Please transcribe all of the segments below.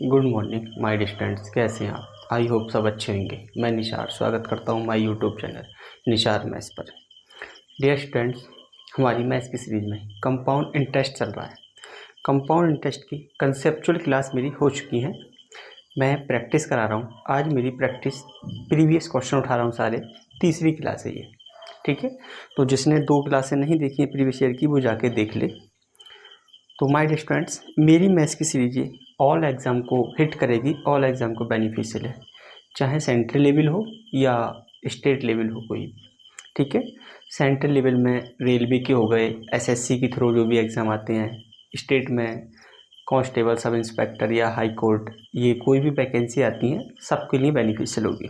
Good morning my dear students, कैसे हैं आप। आई होप सब अच्छे होंगे। मैं निशार स्वागत करता हूं my YouTube channel Nishar maths पर। डियर स्टूडेंट्स, हमारी मैथ्स की सीरीज में कंपाउंड इंटरेस्ट चल रहा है। कंपाउंड इंटरेस्ट की कंसेप्चुअल क्लास मेरी हो चुकी है। मैं प्रैक्टिस करा रहा हूँ। आज मेरी प्रैक्टिस प्रीवियस क्वेश्चन उठा रहा हूँ सारे। तीसरी क्लास है ये, ठीक है। तो जिसने 2 क्लासें नहीं देखी हैं प्रीवियस ईयर की, वो जाके देख ले। तो माय डियर स्टूडेंट्स, मेरी मैथ्स की सीरीज ये ऑल एग्ज़ाम को हिट करेगी, ऑल एग्ज़ाम को बेनिफिशियल है, चाहे सेंट्रल लेवल हो या स्टेट लेवल हो कोई, ठीक है। सेंट्रल लेवल में रेलवे के हो गए, एसएससी के थ्रू जो भी एग्ज़ाम आते हैं, स्टेट में कांस्टेबल, सब इंस्पेक्टर या हाई कोर्ट, ये कोई भी वैकेंसी आती हैं सबके लिए बेनिफिशियल होगी।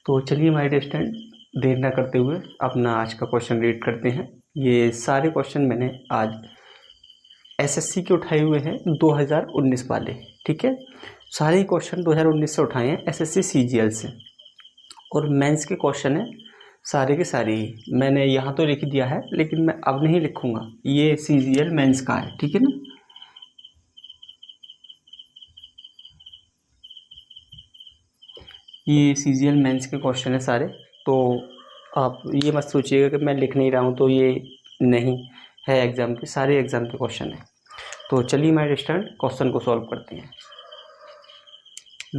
तो चलिए माय डियर स्टूडेंट, देर ना करते हुए अपना आज का क्वेश्चन रीड करते हैं। ये सारे क्वेश्चन मैंने आज एसएससी के उठाए हुए हैं 2019 वाले, ठीक है। सारे ही क्वेश्चन 2019 से उठाए हैं एसएससी सीजीएल से, और मेंस के क्वेश्चन हैं सारे के सारे ही। मैंने यहाँ तो लिख दिया है लेकिन मैं अब नहीं लिखूँगा, ये सीजीएल मेंस का है, ठीक है ना। ये सीजीएल मेंस के क्वेश्चन है सारे। तो आप ये मत सोचिएगा कि मैं लिख नहीं रहा हूँ तो ये नहीं है, एग्ज़ाम के सारे एग्ज़ाम के क्वेश्चन हैं। तो चलिए मैं स्टूडेंट क्वेश्चन को सॉल्व करते हैं।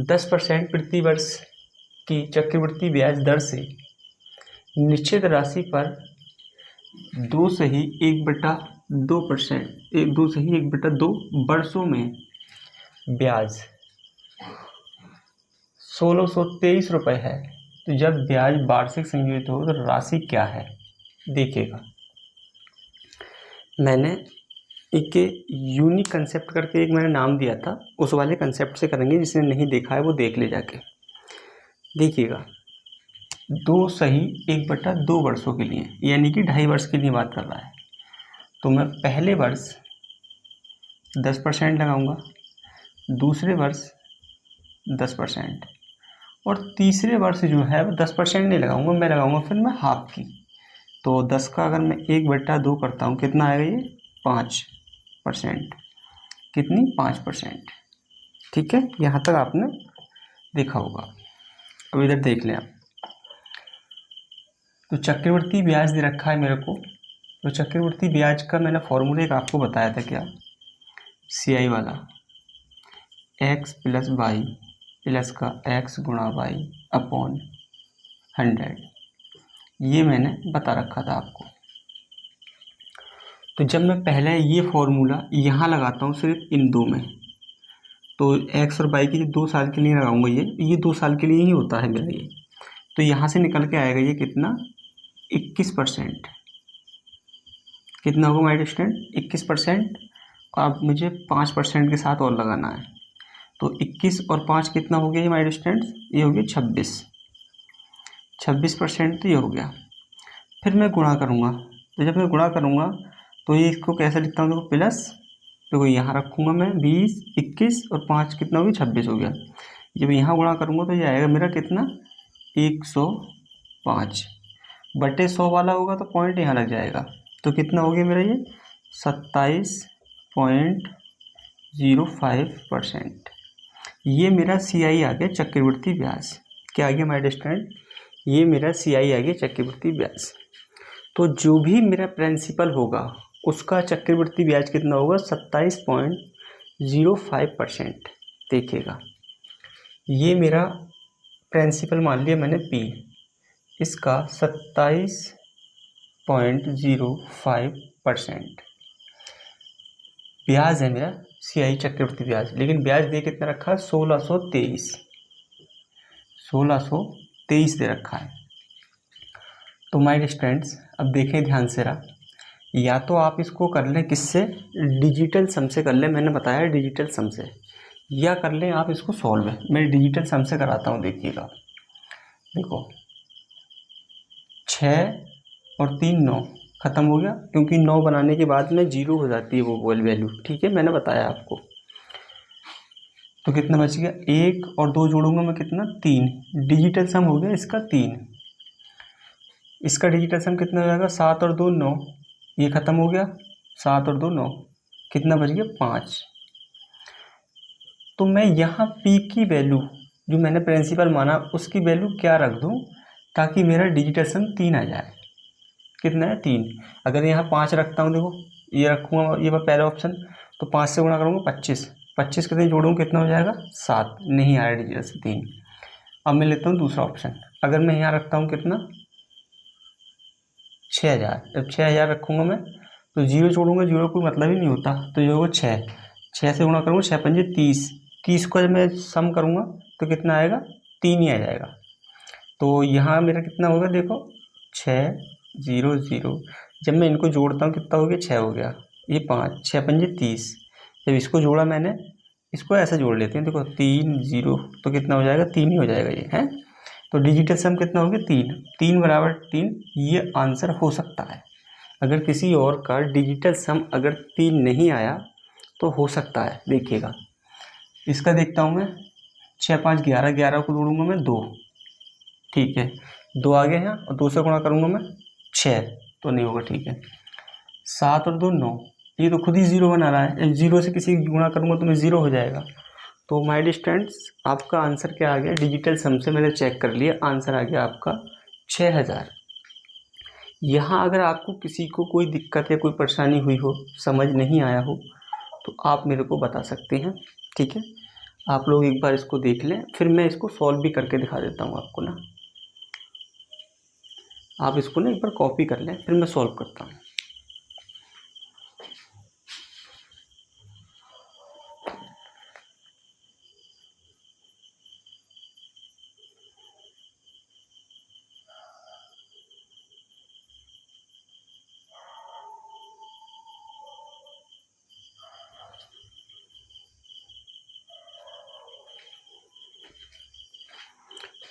10% प्रति वर्ष की चक्रवृद्धि ब्याज दर से निश्चित राशि पर 2/1/2 वर्षों में ब्याज 1623 रुपये है। तो जब ब्याज वार्षिक संयोजित हो तो राशि क्या है, देखिएगा। मैंने एक यूनिक कंसेप्ट करके एक मैंने नाम दिया था, उस वाले कंसेप्ट से करेंगे। जिसने नहीं देखा है वो देख ले जाके। देखिएगा, 2/1/2 वर्षों के लिए, यानी कि 2.5 वर्ष के लिए बात कर रहा है। तो मैं पहले वर्ष 10% लगाऊंगा, दूसरे वर्ष 10%, और तीसरे वर्ष जो है वो 10% नहीं लगाऊंगा, मैं लगाऊंगा फिर मैं हाफ की। तो 10 का अगर मैं 1/2 करता हूँ, कितना आएगा ये 5%। कितनी 5%, ठीक है। यहाँ तक आपने देखा होगा। अब इधर देख लें आप। तो चक्रवृद्धि ब्याज दे रखा है मेरे को। तो चक्रवृद्धि ब्याज का मैंने फॉर्मूला एक आपको बताया था, क्या, CI वाला, x प्लस वाई प्लस का x गुणा वाई अपॉन 100, ये मैंने बता रखा था आपको। तो जब मैं पहले ये फॉर्मूला यहाँ लगाता हूँ सिर्फ इन दो में, तो x और y की जो 2 साल के लिए लगाऊंगा, ये 2 साल के लिए ही होता है मेरा ये। तो यहाँ से निकल के आएगा ये कितना, 21%। कितना होगा माय स्टूडेंट, 21%। अब मुझे 5% के साथ और लगाना है। तो 21 और 5 कितना हो गया ये माय स्टूडेंट, ये हो गया 26%। तो ये हो गया। फिर मैं गुणा करूँगा। तो जब मैं गुणा करूँगा तो ये इसको कैसे लिखता हूँ, देखो प्लस, देखो यहाँ रखूँगा मैं 20, 21 और 5 कितना हो गया, 26 हो गया। जब यहाँ गुणा करूँगा तो ये आएगा मेरा कितना, 105/100 वाला होगा तो पॉइंट यहाँ लग जाएगा। तो कितना हो गया मेरा ये 27.05%। ये मेरा CI आ गया, चक्रवृद्धि ब्याज। क्या आ गया माय स्टूडेंट, ये मेरा CI आ गया, चक्रवृद्धि ब्याज। तो जो भी मेरा प्रिंसिपल होगा उसका चक्रवृद्धि ब्याज कितना होगा, 27.05%। देखिएगा, ये मेरा प्रिंसिपल मान लिया मैंने P, इसका 27.05% ब्याज है मेरा CI चक्रवृद्धि ब्याज। लेकिन ब्याज दे कितना रखा है, 1623 दे रखा है। तो माय स्टूडेंट्स, अब देखें ध्यान से रहा, या तो आप इसको कर लें किससे, डिजिटल सम से कर लें, मैंने बताया डिजिटल सम से, या कर लें आप इसको सॉल्व है। मैं डिजिटल सम से कराता हूँ। देखिएगा, देखो 6 और 3 9 खत्म हो गया, क्योंकि 9 बनाने के बाद में 0 हो जाती है वो वैल्यू, ठीक है, मैंने बताया आपको। तो कितना बच गया, 1 और 2 जोड़ूंगा मैं, कितना 3। डिजिटल सम हो गया इसका 3। इसका डिजिटल सम कितना हो जाएगा, 7 और 2 9, ये खत्म हो गया, 7 और 2 9, कितना बच गया 5। तो मैं यहाँ p की वैल्यू जो मैंने प्रिंसिपल माना उसकी वैल्यू क्या रख दूँ ताकि मेरा डिजिटल सम 3 आ जाए। कितना है 3। अगर यहाँ 5 रखता हूँ, देखो ये रखूँगा, ये पहला ऑप्शन, तो 5 से गुणा करूँगा 25, 25 कितने जोड़ूँ कितना हो जाएगा 7, नहीं आया डिजिटल सम 3। अब मैं लेता हूँ दूसरा ऑप्शन, अगर मैं यहाँ रखता हूँ कितना 6000, जब 6000 रखूँगा मैं तो जीरो जोड़ूंगा, जीरो कोई मतलब ही नहीं होता, तो ये होगा 6, 6 से गुणा करूँगा 6 पंजे 30, 30 को जब मैं सम करूँगा तो कितना आएगा 3 ही आ जाएगा। तो यहाँ मेरा कितना होगा देखो 6 0 0, जब मैं इनको जोड़ता हूँ कितना हो गया 6 हो गया, ये 5, 6 पंजे 30, जब इसको जोड़ा मैंने, इसको ऐसा जोड़ लेते हैं, देखो 3 0 तो कितना हो जाएगा 3 ही हो जाएगा ये है। तो डिजिटल सम कितना हो गया 3, 3 बराबर 3, ये आंसर हो सकता है। अगर किसी और का डिजिटल सम अगर 3 नहीं आया तो हो सकता है, देखिएगा इसका देखता हूँ मैं, 6 5 11, 11 को जोड़ूंगा मैं 2, ठीक है 2 आ गए हैं, और 2 से गुणा करूँगा मैं 6 तो नहीं होगा, ठीक है 7 और 2 9, ये तो खुद ही जीरो बना रहा है, जीरो से किसी गुणा करूँगा तो मैं जीरो हो जाएगा। तो माय डियर स्टूडेंट्स, आपका आंसर क्या आ गया, डिजिटल सम से मैंने चेक कर लिया, आंसर आ गया आपका 6000। यहाँ अगर आपको किसी को कोई दिक्कत या कोई परेशानी हुई हो, समझ नहीं आया हो, तो आप मेरे को बता सकते हैं, ठीक है। आप लोग एक बार इसको देख लें, फिर मैं इसको सॉल्व भी करके दिखा देता हूँ आपको ना। आप इसको ना एक बार कॉपी कर लें, फिर मैं सॉल्व करता हूँ।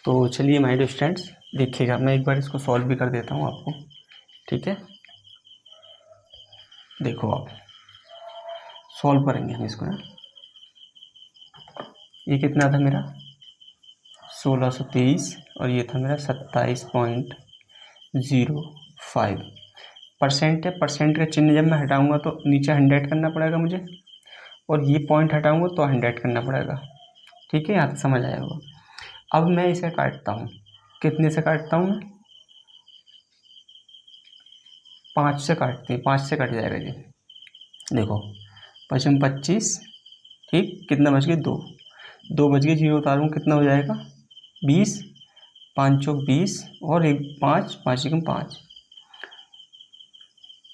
तो चलिए माय डियर स्टूडेंट्स, देखिएगा मैं एक बार इसको सॉल्व भी कर देता हूँ आपको, ठीक है। देखो आप सॉल्व करेंगे हम इसको ना, ये कितना था मेरा 1623 और ये था मेरा 27.05 परसेंट है। परसेंट का चिन्ह जब मैं हटाऊंगा तो नीचे 100 करना पड़ेगा मुझे, और ये पॉइंट हटाऊंगा तो 100 करना पड़ेगा, ठीक है, यहाँ तक समझ आया होगा। अब मैं इसे काटता हूँ, कितने से काटता हूँ मैं 5 से काटते हैं, 5 से कट जाएगा ये, देखो 5 25, ठीक कितना बच गए 2, 2 बच गए, जीरो उतारूँ कितना हो जाएगा 20, 5 चौक 20 और 1 5, 5 एकम 5,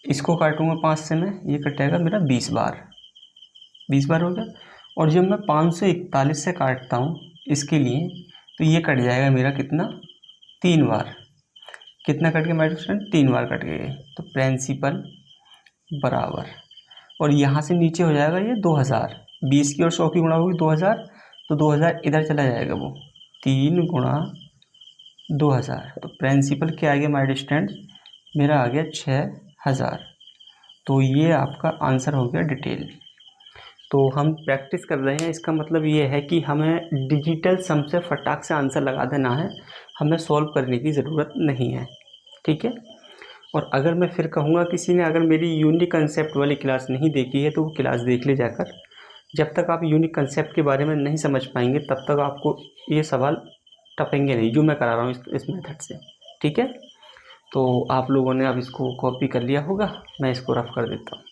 इसको काटूंगा 5 से मैं, ये कटेगा मेरा 20 बार, 20 बार हो गया। और जब मैं 541 से काटता हूँ इसके लिए, तो ये कट जाएगा मेरा कितना 3 बार, कितना कट गया मेरे स्टूडेंट 3 बार कट गए। तो प्रिंसिपल बराबर, और यहाँ से नीचे हो जाएगा ये 2000, 20 की और 100 की गुणा होगी 2000, तो 2000 इधर चला जाएगा, वो 3 गुणा 2000, तो प्रिंसिपल क्या आ गया माय स्टूडेंट, मेरा आ गया 6000। तो ये आपका आंसर हो गया डिटेल। तो हम प्रैक्टिस कर रहे हैं, इसका मतलब ये है कि हमें डिजिटल सम से फटाक से आंसर लगा देना है, हमें सॉल्व करने की ज़रूरत नहीं है, ठीक है। और अगर मैं फिर कहूँगा किसी ने अगर मेरी यूनिक कंसेप्ट वाली क्लास नहीं देखी है तो वो क्लास देख ले जाकर, जब तक आप यूनिक कंसेप्ट के बारे में नहीं समझ पाएंगे तब तक आपको ये सवाल टपेंगे नहीं जो मैं करा रहा हूँ इस मेथड से, ठीक है। तो आप लोगों ने अब इसको कॉपी कर लिया होगा, मैं इसको रफ कर देता हूँ।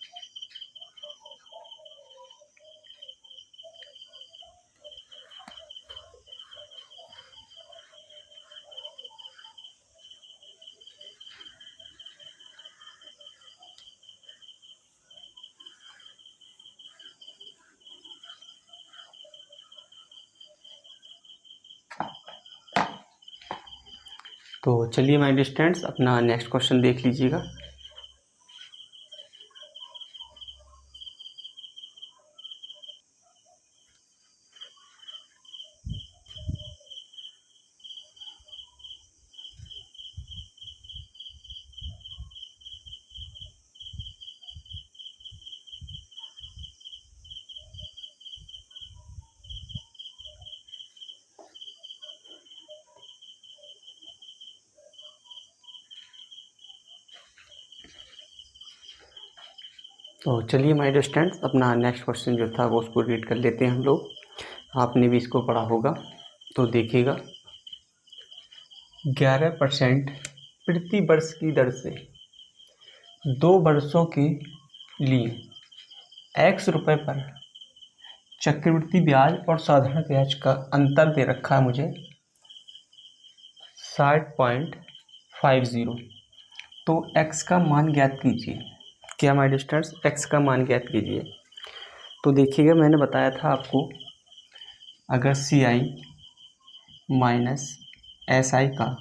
तो चलिए माय डियर स्टूडेंट्स, अपना नेक्स्ट क्वेश्चन देख लीजिएगा। तो चलिए माय डियर स्टूडेंट्स, अपना नेक्स्ट क्वेश्चन जो था वो उसको रीड कर लेते हैं हम लोग। आपने भी इसको पढ़ा होगा तो देखिएगा। 11% प्रति वर्ष की दर से 2 वर्षों के लिए x रुपए पर चक्रवृद्धि ब्याज और साधारण ब्याज का अंतर दे रखा है मुझे 60.50। तो x का मान ज्ञात कीजिए। क्या माय डियर स्टूडेंट्स, x का मान ज्ञात कीजिए। तो देखिएगा, मैंने बताया था आपको, अगर CI माइनस SI का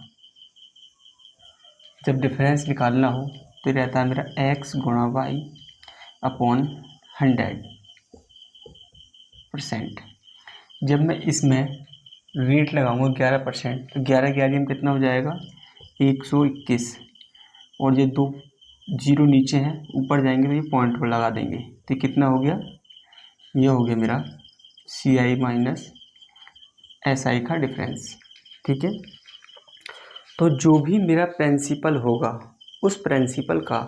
जब डिफरेंस निकालना हो तो रहता है मेरा x गुणा y अपॉन 100%। जब मैं इसमें रेट लगाऊंगा 11%, तो 11 11 में कितना हो जाएगा 121। और ये 2 जीरो नीचे हैं, ऊपर जाएंगे तो ये पॉइंट पर लगा देंगे, तो कितना हो गया, ये हो गया मेरा CI माइनस SI का डिफरेंस। ठीक है, तो जो भी मेरा प्रिंसिपल होगा उस प्रिंसिपल का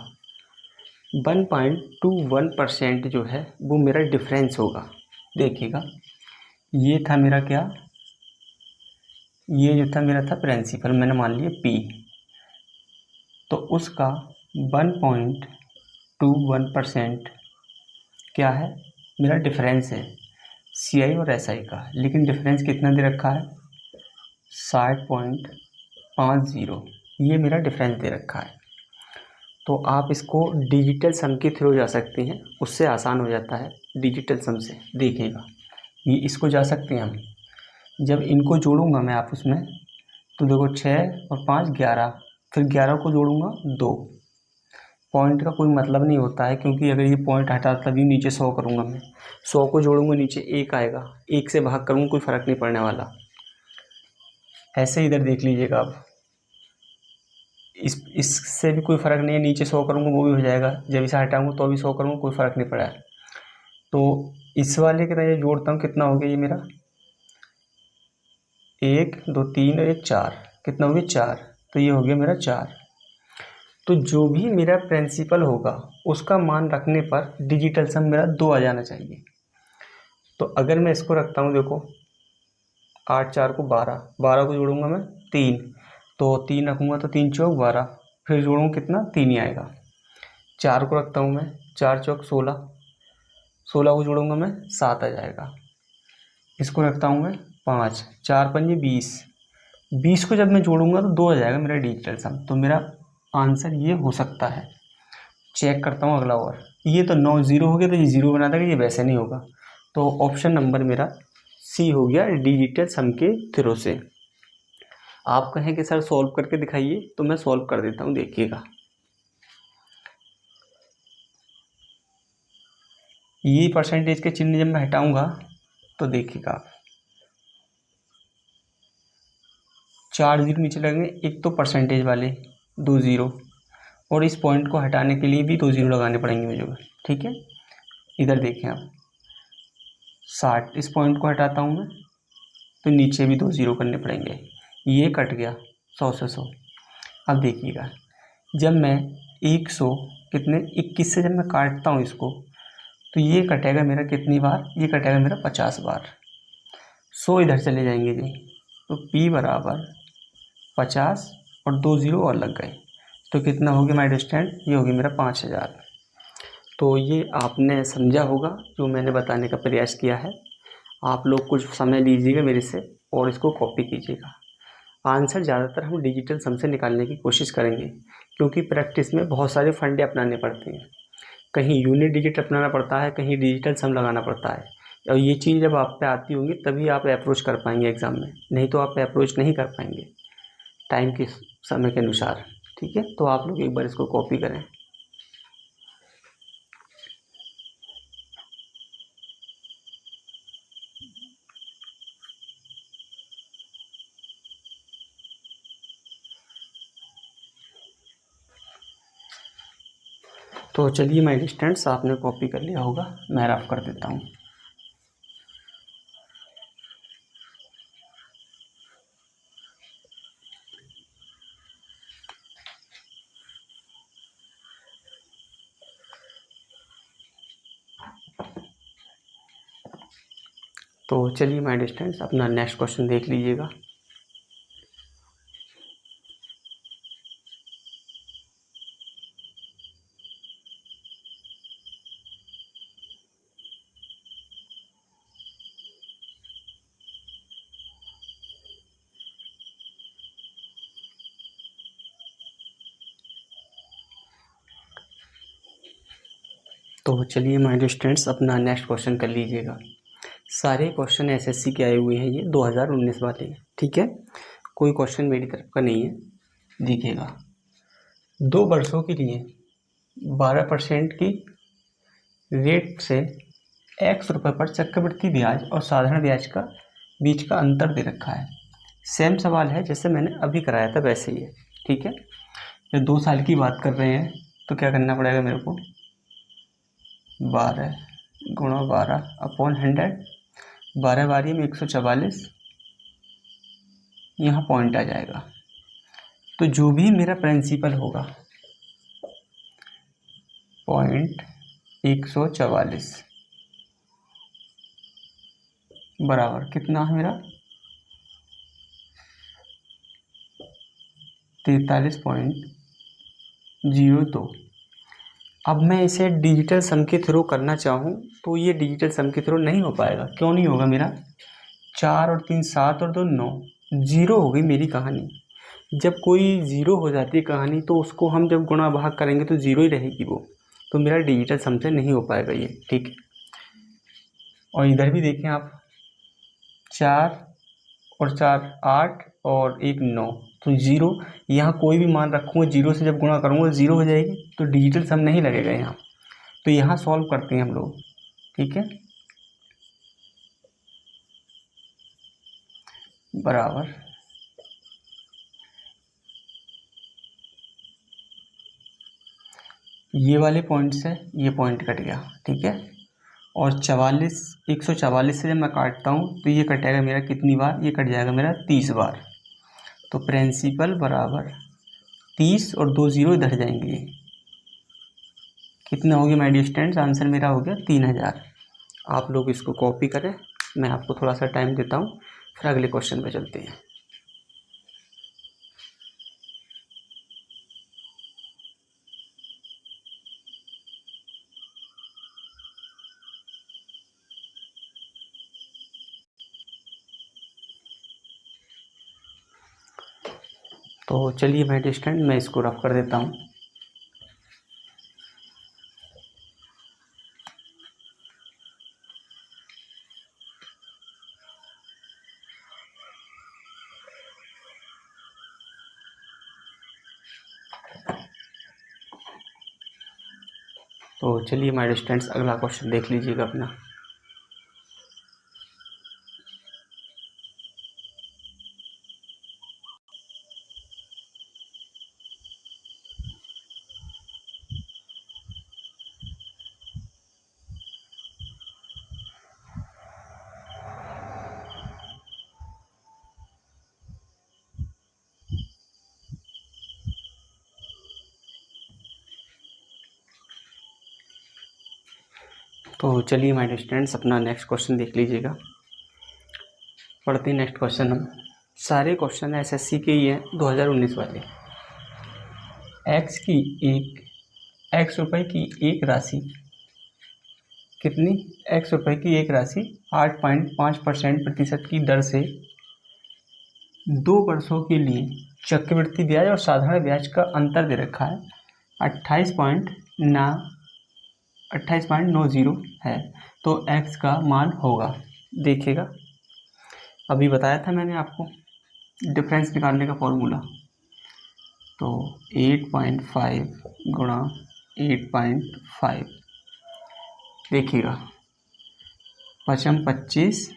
1.21% जो है वो मेरा डिफरेंस होगा। देखिएगा, ये था मेरा क्या, ये जो था मेरा था प्रिंसिपल, मैंने मान लिया P, तो उसका 1.21% क्या है, मेरा डिफरेंस है CI और SI का। लेकिन डिफरेंस कितना दे रखा है 60.50, ये मेरा डिफरेंस दे रखा है। तो आप इसको डिजिटल सम के थ्रू जा सकते हैं, उससे आसान हो जाता है डिजिटल सम से। देखिएगा, ये इसको जा सकते हैं हम, जब इनको जोड़ूंगा मैं आपस में तो देखो 6 और 5 11, फिर 11 को जोड़ूंगा 2। पॉइंट का कोई मतलब नहीं होता है, क्योंकि अगर ये पॉइंट हटा तभी नीचे 100 करूँगा मैं, 100 को जोड़ूंगा नीचे 1 आएगा, 1 से भाग करूँगा कोई फ़र्क नहीं पड़ने वाला। ऐसे इधर देख लीजिएगा आप, इससे भी कोई फ़र्क नहीं है, नीचे 100 करूँगा वो भी हो जाएगा, जब इसे हटाऊँगा तो भी 100 करूँगा, कोई फ़र्क नहीं पड़ा है। तो इस वाले के तरह जोड़ता हूँ, कितना हो गया ये मेरा 1 2 3 और 1 4, कितना हो गया 4, तो ये हो गया मेरा 4। तो जो भी मेरा प्रिंसिपल होगा उसका मान रखने पर डिजिटल सम मेरा 2 आ जाना चाहिए। तो अगर मैं इसको रखता हूँ, देखो 8 4 को 12, 12 को जोड़ूंगा मैं 3, तो 3 रखूँगा तो 3 चौक 12, फिर जोड़ूँगा कितना 3 ही आएगा। 4 को रखता हूँ मैं, 4 चौक 16, 16 को जोड़ूंगा मैं 7 आ जाएगा। इसको रखता हूँ मैं 5, 4 पंजे 20, 20 को जब मैं जोड़ूंगा तो 2 आ जाएगा मेरा डिजिटल सम। तो मेरा आंसर ये हो सकता है। चेक करता हूँ अगला, और ये तो 9 0 हो गया, तो ये 0 बना देगा, ये वैसे नहीं होगा। तो ऑप्शन नंबर मेरा C हो गया, डिजिटल सम के थ्रू से। आप कहें कि सर सॉल्व करके दिखाइए, तो मैं सॉल्व कर देता हूँ। देखिएगा, ये परसेंटेज के चिन्ह जब मैं हटाऊंगा तो देखिएगा 4 जीरो नीचे लगेंगे, एक तो परसेंटेज वाले 2 जीरो, और इस पॉइंट को हटाने के लिए भी 2 जीरो लगाने पड़ेंगे मुझे। ठीक है, इधर देखें आप 60, इस पॉइंट को हटाता हूँ मैं तो नीचे भी 2 जीरो करने पड़ेंगे, ये कट गया 100 से 100। अब देखिएगा, जब मैं 100 कितने 21 से जब मैं काटता हूँ इसको, तो ये कटेगा मेरा कितनी बार, ये कटेगा मेरा 50 बार। 100 इधर चले जाएंगे जी, तो P बराबर 50 और 2 जीरो और लग गए, तो कितना हो गया माय डिस्टेंट, ये हो गया मेरा 5000। तो ये आपने समझा होगा जो मैंने बताने का प्रयास किया है। आप लोग कुछ समय लीजिएगा मेरे से और इसको कॉपी कीजिएगा। आंसर ज़्यादातर हम डिजिटल सम से निकालने की कोशिश करेंगे, क्योंकि प्रैक्टिस में बहुत सारे फंडे अपनाने पड़ते हैं। कहीं यूनिट डिजिट अपनाना पड़ता है, कहीं डिजिटल सम लगाना पड़ता है, और ये चीज़ जब आप पे आती होंगी तभी आप अप्रोच कर पाएंगे एग्ज़ाम में, नहीं तो आप अप्रोच नहीं कर पाएंगे टाइम के समय के अनुसार। ठीक है, तो आप लोग एक बार इसको कॉपी करें। तो चलिए माय स्टूडेंट्स, आपने कॉपी कर लिया होगा, मैं रफ कर देता हूँ। तो चलिए माय डियर स्टूडेंट्स अपना नेक्स्ट क्वेश्चन देख लीजिएगा। तो चलिए माय डियर स्टूडेंट्स अपना नेक्स्ट क्वेश्चन कर लीजिएगा। सारे क्वेश्चन एसएससी के आए हुए हैं, ये 2019 वाले हैं, ठीक है। कोई क्वेश्चन मेरी तरफ का नहीं है। देखिएगा, 2 वर्षों के लिए 12% की रेट से x रुपये पर चक्रवृद्धि ब्याज और साधारण ब्याज का बीच का अंतर दे रखा है। सेम सवाल है जैसे मैंने अभी कराया था वैसे ही है, ठीक है। जब 2 साल की बात कर रहे हैं तो क्या करना पड़ेगा मेरे को, 12 गुणा 12 अपॉन 100, 12 बारी में 144, यहाँ पॉइंट आ जाएगा। तो जो भी मेरा प्रिंसिपल होगा पॉइंट 144 बराबर कितना है मेरा 43.02। अब मैं इसे डिजिटल सम के थ्रू करना चाहूँ तो ये डिजिटल सम के थ्रू नहीं हो पाएगा। क्यों नहीं होगा मेरा, 4 और 3 7 और 2 9, जीरो हो गई मेरी कहानी। जब कोई ज़ीरो हो जाती है कहानी तो उसको हम जब गुणा भाग करेंगे तो ज़ीरो ही रहेगी वो, तो मेरा डिजिटल सम से नहीं हो पाएगा ये, ठीक है। और इधर भी देखें आप, 4 और 4 8 और 1 9, तो ज़ीरो, यहाँ कोई भी मान रखूँगा जीरो से जब गुणा करूँगा ज़ीरो हो जाएगी, तो डिजिटल सम नहीं लगेगा यहाँ। तो यहाँ सॉल्व करते हैं हम लोग, ठीक है। बराबर ये वाले पॉइंट से ये पॉइंट कट गया, ठीक है। और 144 से जब मैं काटता हूँ तो ये कटेगा मेरा कितनी बार, ये कट जाएगा मेरा 30 बार। तो प्रिंसिपल बराबर 30 और 2 ज़ीरो इधर जाएंगे, कितना हो गया माय डियर स्टूडेंट्स, आंसर मेरा हो गया 3000। आप लोग इसको कॉपी करें, मैं आपको थोड़ा सा टाइम देता हूँ, फिर अगले क्वेश्चन पे चलते हैं। तो चलिए माय डियर स्टूडेंट मैं इसको रफ कर देता हूँ। तो चलिए माय डियर स्टूडेंट्स अगला क्वेश्चन देख लीजिएगा अपना। तो चलिए माय डियर स्टूडेंट्स अपना नेक्स्ट क्वेश्चन देख लीजिएगा। पढ़ते हैं नेक्स्ट क्वेश्चन हम। सारे क्वेश्चन एसएससी के ही हैं 2019 वाले। एक्स रुपए की एक राशि कितनी, एक्स रुपए की एक राशि 8.5% प्रतिशत की दर से 2 वर्षों के लिए चक्रवृद्धि ब्याज और साधारण ब्याज का अंतर दे रखा है 28.90 है। तो x का मान होगा, देखिएगा अभी बताया था मैंने आपको डिफरेंस निकालने का फॉर्मूला। तो 8.5 गुणा 8.5, देखिएगा 5 25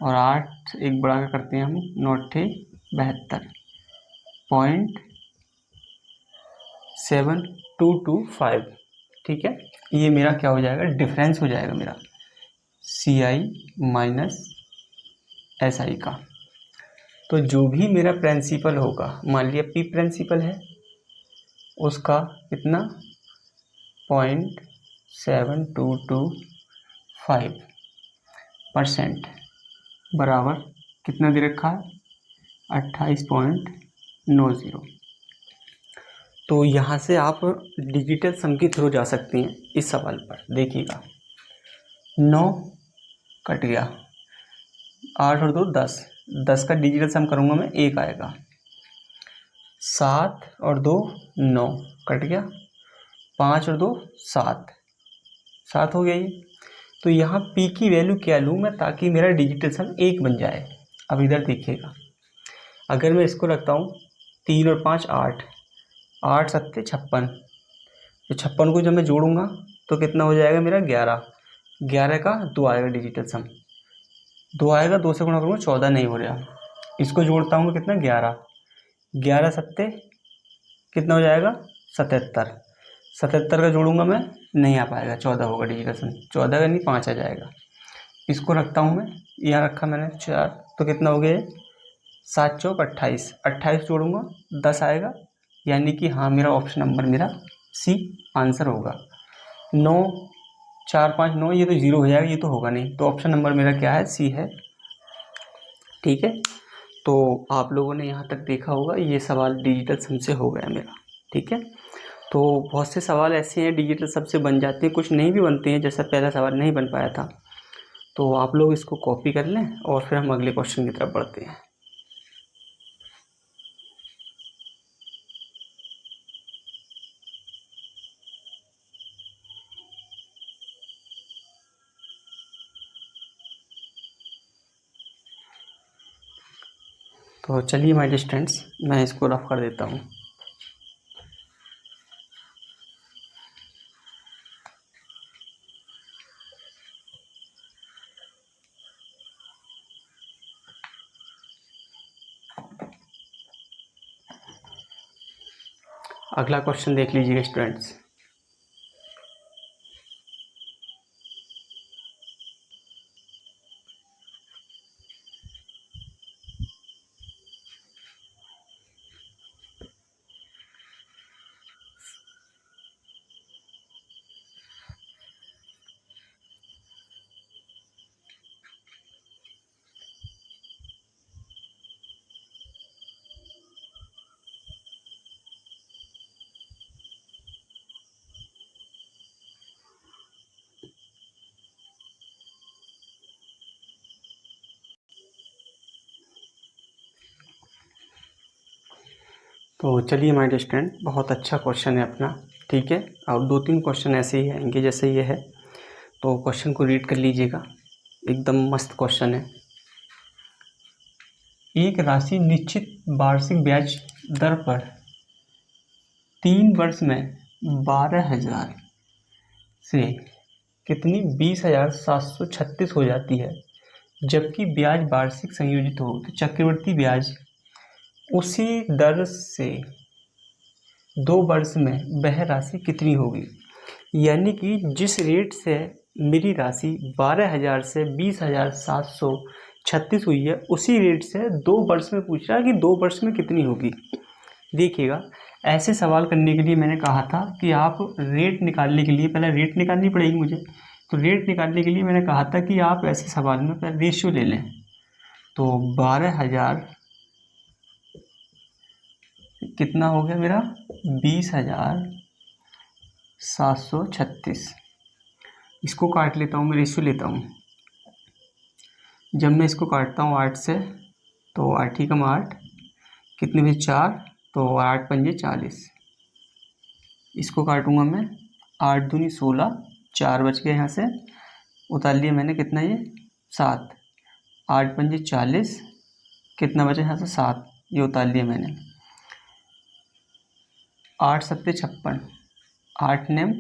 और 8 एक बढ़ा के करते हैं हम 9/72.7225, ठीक है। ये मेरा क्या हो जाएगा, डिफरेंस हो जाएगा मेरा CI माइनस SI का। तो जो भी मेरा प्रिंसिपल होगा, मान लिया P प्रिंसिपल है, उसका कितना 0.7225 परसेंट बराबर कितना दे रखा है 28.90। तो यहाँ से आप डिजिटल सम के थ्रू जा सकती हैं इस सवाल पर। देखिएगा 9 कट गया, 8 और 2 10, 10 का डिजिटल सम करूँगा मैं 1 आएगा, 7 और 2 9 कट गया, 5 और 2 7, 7 हो गया ये। तो यहाँ पी की वैल्यू क्या लूँ मैं ताकि मेरा डिजिटल सम 1 बन जाए। अब इधर देखिएगा, अगर मैं इसको रखता हूँ 3 और 5 8, 8 सत्ते 56, तो 56 को जब मैं जोड़ूंगा तो कितना हो जाएगा मेरा 11, 11 का 2 आएगा डिजिटल सम, 2 आएगा, 2 से गुणा करूँगा 14 नहीं हो रहा, इसको जोड़ता हूँ कितना 11, 11 सत्ते कितना हो जाएगा 77, 77 का जोड़ूंगा मैं नहीं आ पाएगा, 14 होगा डिजिटल सम, 14 का नहीं 5 आ जाएगा। इसको रखता हूँ मैं, यहाँ रखा मैंने 4, तो कितना हो गया 7 चौक 28, 28 जोड़ूंगा 10 आएगा, यानी कि हाँ मेरा ऑप्शन नंबर मेरा सी आंसर होगा। 9 4 5 9 ये तो 0 हो जाएगा, ये तो होगा नहीं, तो ऑप्शन नंबर मेरा क्या है सी है। ठीक है, तो आप लोगों ने यहाँ तक देखा होगा, ये सवाल डिजिटल सम से हो गया मेरा। ठीक है, तो बहुत से सवाल ऐसे हैं डिजिटल सम से बन जाते हैं, कुछ नहीं भी बनते हैं, जैसा पहला सवाल नहीं बन पाया था। तो आप लोग इसको कॉपी कर लें और फिर हम अगले क्वेश्चन की तरफ बढ़ते हैं। तो चलिए माय स्टूडेंट्स, मैं इसको रफ कर देता हूँ। अगला क्वेश्चन देख लीजिएगा स्टूडेंट्स। तो चलिए माय स्टूडेंट, बहुत अच्छा क्वेश्चन है अपना। ठीक है, और 2-3 क्वेश्चन ऐसे ही आएंगे जैसे ये है, तो क्वेश्चन को रीड कर लीजिएगा, एकदम मस्त क्वेश्चन है। एक राशि निश्चित वार्षिक ब्याज दर पर 3 वर्ष में 12,000 से कितनी 20,736 हो जाती है, जबकि ब्याज वार्षिक संयोजित हो तो चक्रवृद्धि ब्याज उसी दर से 2 वर्ष में वह राशि कितनी होगी। यानी कि जिस रेट से मेरी राशि 12,000 से 20,736 हुई है, उसी रेट से 2 वर्ष में पूछ रहा है कि 2 वर्ष में कितनी होगी। देखिएगा, ऐसे सवाल करने के लिए मैंने कहा था कि आप रेट निकालने के लिए पहले रेट निकालनी पड़ेगी मुझे, तो रेट निकालने के लिए मैंने कहा था कि आप ऐसे सवाल में पहले रेशियो ले लें। तो 12,000 कितना हो गया मेरा 20,736, इसको काट लेता हूँ मैं, रेशियो लेता हूँ। जब मैं इसको काटता हूँ 8 से, तो 8 ही कम 8 कितने में 4, तो 8 पंजे 40, इसको काटूंगा मैं 8 दूनी 16, 4 बच गए, यहाँ से उतार लिया मैंने, कितना ये 7, 8 पंजे 40, कितना बचा यहाँ से 7, ये उतार लिया मैंने, 8 सत्ते 56, 8 नेम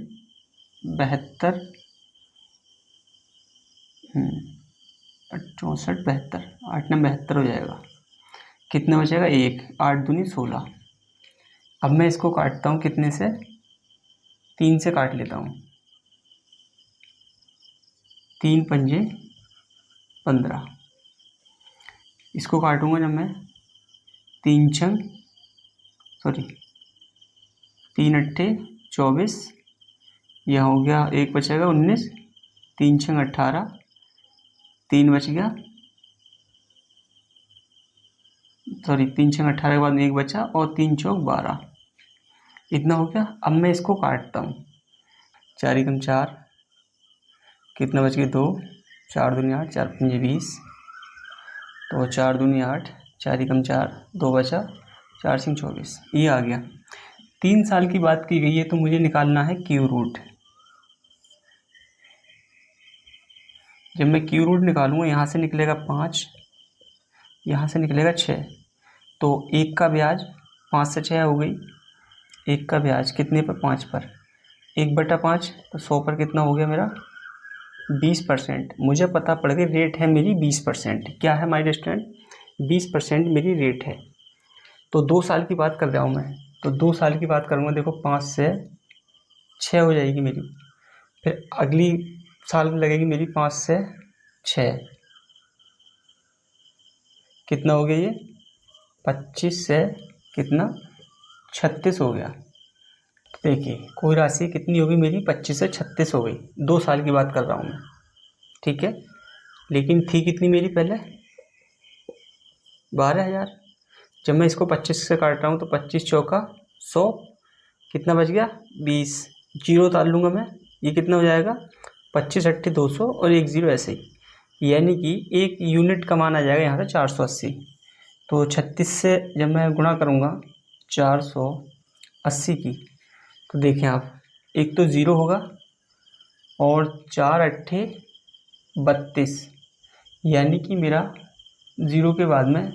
72, 64 72, 8 नेम 72 हो जाएगा, कितना बचेगा 1, 8 दूनी 16। अब मैं इसको काटता हूँ कितने से, 3 से काट लेता हूँ, 3 पंजे 15, इसको काटूंगा जब मैं 3 अट्ठे 24, यह हो गया 1 बचेगा 19, 3 छंग 18, 3 बच गया, सॉरी 3 6 18 के बाद में 1 बचा और 3 चौक 12, इतना हो गया। अब मैं इसको काटता हूँ, 4 एकम 4, कितना बच गया 2, 4 दूनी 8, 4 पंजे 20, तो 4 दूनी 8, 4 एकम 4, 2 बचा, 4 सिंग 24, ये आ गया। 3 साल की बात की गई है तो मुझे निकालना है क्यू रूट। जब मैं क्यू रूट निकालूंगा, यहाँ से निकलेगा 5, यहाँ से निकलेगा 6, तो 1 का ब्याज 5 से 6 हो गई। 1 का ब्याज कितने पर? 5 पर, 1/5, तो 100 पर कितना हो गया मेरा? 20%। मुझे पता पड़ गई रेट है मेरी 20%। क्या है माय स्टूडेंट? 20% मेरी रेट है। तो 2 साल की बात कर रहा हूँ मैं, तो 2 साल की बात करूँगा, देखो 5 से 6 हो जाएगी मेरी, फिर अगली साल में लगेगी मेरी 5 से 6, कितना हो गया ये? 25 से कितना? 36 हो गया। देखिए कोई राशि कितनी होगी मेरी? 25 से 36 हो गई। 2 साल की बात कर रहा हूँ मैं, ठीक है। लेकिन थी कितनी मेरी पहले? 12,000। जब मैं इसको 25 से काट रहा हूँ तो 25 चौका 100, कितना बच गया? 20, जीरो उतार लूँगा मैं, ये कितना हो जाएगा? 25 अट्ठे 200 और 1 जीरो ऐसे ही, यानी कि 1 यूनिट का मान आ जाएगा यहाँ से 480। तो 36 से जब मैं गुणा करूँगा 480 की, तो देखें आप, एक तो ज़ीरो होगा और 4 अट्ठे 32, यानी कि मेरा ज़ीरो के बाद में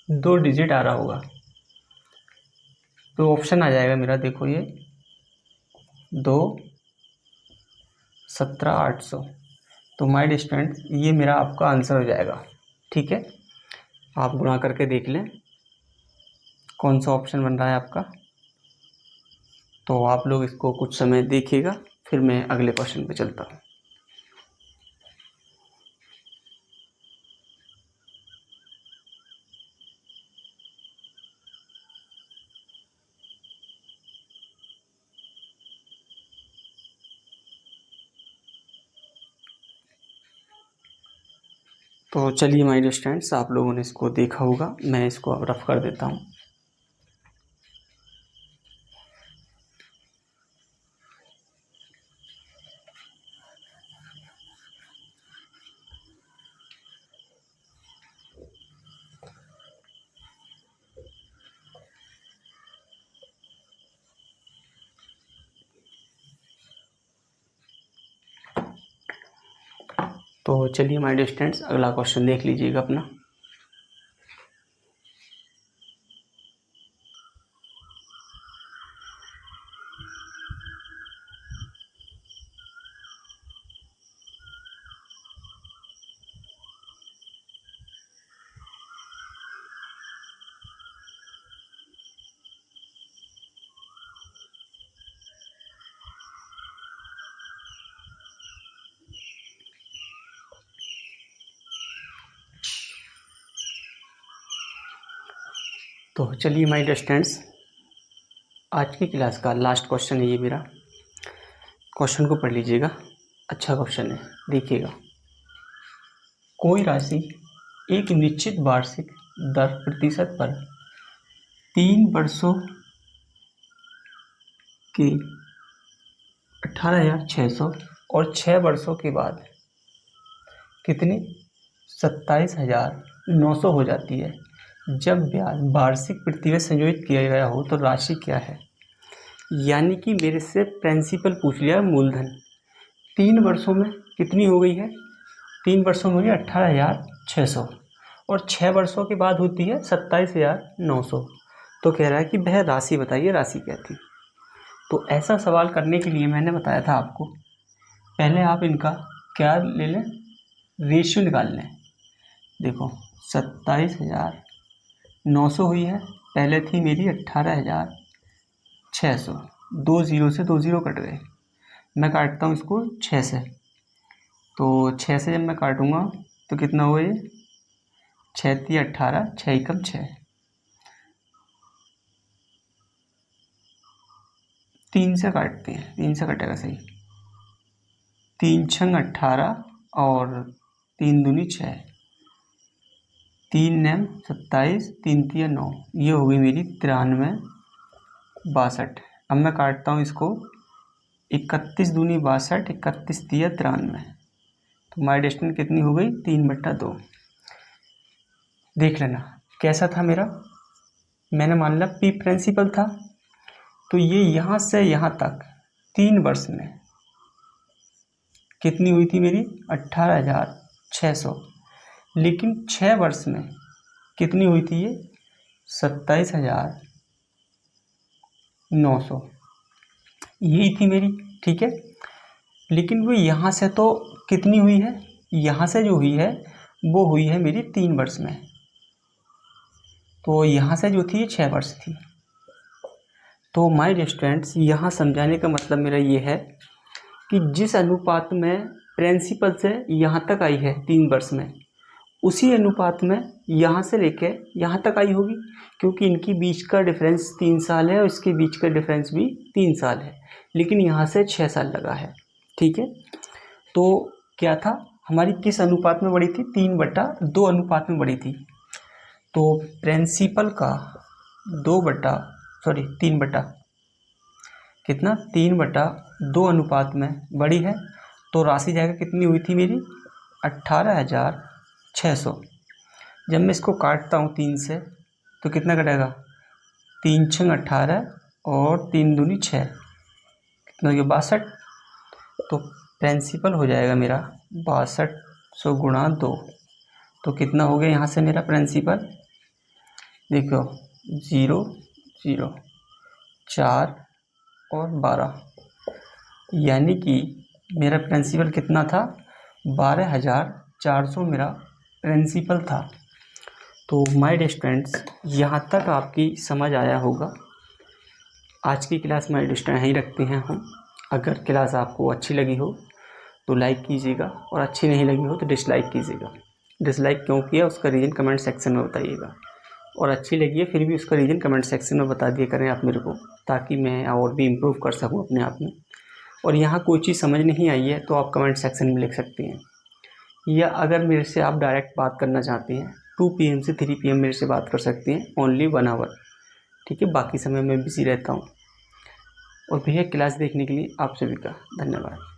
2 डिजिट आ रहा होगा। तो ऑप्शन आ जाएगा मेरा, देखो ये 2 17 800। तो माय डिस्टेंस ये मेरा आपका आंसर हो जाएगा, ठीक है। आप गुणा करके देख लें कौन सा ऑप्शन बन रहा है आपका। तो आप लोग इसको कुछ समय देखिएगा, फिर मैं अगले क्वेश्चन पे चलता हूँ। तो चलिए माय डियर स्टूडेंट्स, आप लोगों ने इसको देखा होगा, मैं इसको अब रफ कर देता हूँ। तो चलिए माय डियर स्टूडेंट्स, अगला क्वेश्चन देख लीजिएगा अपना। तो चलिए माय डियर स्टूडेंट्स, आज की क्लास का लास्ट क्वेश्चन है ये मेरा। क्वेश्चन को पढ़ लीजिएगा, अच्छा क्वेश्चन है, देखिएगा। कोई राशि एक निश्चित वार्षिक दर प्रतिशत पर 3 वर्षों के 18,600 और 6 वर्षों के बाद कितनी? 27,900 हो जाती है। जब ब्याज वार्षिक प्रतिशत संयोजित किया गया हो तो राशि क्या है? यानी कि मेरे से प्रिंसिपल पूछ लिया, मूलधन 3 वर्षों में कितनी हो गई है? 3 वर्षों में हो गई 18,600 और 6 वर्षों के बाद होती है 27,900। तो कह रहा है कि वह राशि बताइए, राशि क्या थी। तो ऐसा सवाल करने के लिए मैंने बताया था आपको, पहले आप इनका क्या ले लें? रेशियो निकाल लें। देखो 27,900 हुई है, पहले थी मेरी 18,600, 2 जीरो से 2 जीरो कट गए। मैं काटता हूँ इसको 6 से, तो 6 से जब मैं काटूँगा तो कितना हुआ ये? 6 × 18, 6 एकम 6, 3 से काटते हैं, 3 से कटेगा सही, 3 छंग 18 और 3 दूनी 6, 3 9 27, 3 3 9, ये हो गई मेरी 93 62। अब मैं काटता हूँ इसको, 31 दूनी 62, 31 3 93, तो माई डिस्टेंस कितनी हो गई 3/2। देख लेना कैसा था मेरा, मैंने मान लिया पी प्रिंसिपल था, तो ये यहाँ से यहाँ तक 3 वर्ष में कितनी हुई थी मेरी 18,600, लेकिन 6 वर्ष में कितनी हुई थी ये 27,900, यही थी मेरी, ठीक है। लेकिन वो यहाँ से तो कितनी हुई है, यहाँ से जो हुई है वो हुई है मेरी 3 वर्ष में, तो यहाँ से जो थी ये 6 वर्ष थी। तो माय डियर स्टूडेंट्स, यहाँ समझाने का मतलब मेरा ये है कि जिस अनुपात में प्रिंसिपल से यहाँ तक आई है 3 वर्ष में, उसी अनुपात में यहाँ से लेके यहाँ तक आई होगी, क्योंकि इनकी बीच का डिफरेंस 3 साल है और इसके बीच का डिफरेंस भी 3 साल है, लेकिन यहाँ से 6 साल लगा है, ठीक है। तो क्या था, हमारी किस अनुपात में बढ़ी थी, 3/2 अनुपात में बढ़ी थी। तो प्रिंसिपल का 3/2 अनुपात में बढ़ी है, तो राशि जाएगा कितनी हुई थी मेरी 18,600। जब मैं इसको काटता हूँ 3 से तो कितना कटेगा, 3 6 18 और 3 दूनी 6, कितना हो गया 62। तो प्रिंसिपल हो जाएगा मेरा 6200 गुणा 2, तो कितना हो गया यहाँ से मेरा प्रिंसिपल, देखो 0 0 4 और 12, यानी कि मेरा प्रिंसिपल कितना था 12,400 मेरा प्रिंसिपल था। तो माय डियर स्टूडेंट्स, यहाँ तक आपकी समझ आया होगा। आज की क्लास माय डियर स्टूडेंट यहीं रखते हैं हम। अगर क्लास आपको अच्छी लगी हो तो लाइक कीजिएगा, और अच्छी नहीं लगी हो तो डिसलाइक कीजिएगा। डिसलाइक क्यों किया उसका रीज़न कमेंट सेक्शन में बताइएगा, और अच्छी लगी है फिर भी उसका रीज़न कमेंट सेक्शन में बता दिया करें आप मेरे को, ताकि मैं और भी इम्प्रूव कर सकूं अपने आप में। और यहाँ कोई चीज़ समझ नहीं आई है तो आप कमेंट सेक्शन में लिख सकते हैं, या अगर मेरे से आप डायरेक्ट बात करना चाहते हैं 2 PM से 3 PM मेरे से बात कर सकते हैं, ओनली 1 आवर, ठीक है। बाकी समय मैं बिजी रहता हूँ। और भैया क्लास देखने के लिए आप सभी का धन्यवाद।